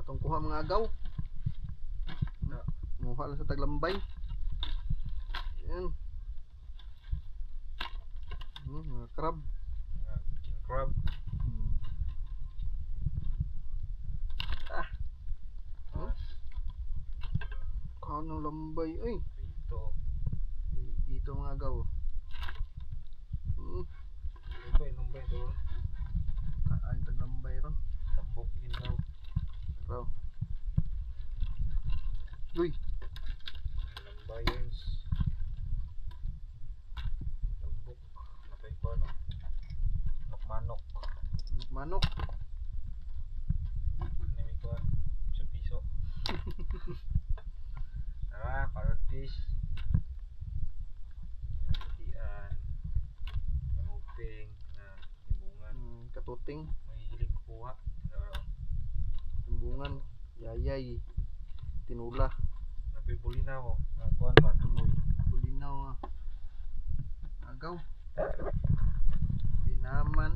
Atong kuha mga agaw. Muha lang sa taglambay. Yan. Mga crab. King crab. Kanong lambay. Uy. Ito. Ito mga agaw. Lumbay to. Ay taglambay ron. Tambok din daw. Raw. Uy. Lumbay yun. Tambok. Napay ko ano. Manok. Manok. Nami ko sa piso. Parrot fish. Ian. Panguping. Timbungan. Katuting. May hilig kuha. Timbungan. Yayay. Tinula. Napay bulinaw. Kuhan ba? Tuloy. Bulinaw. Agaw. Tinaman.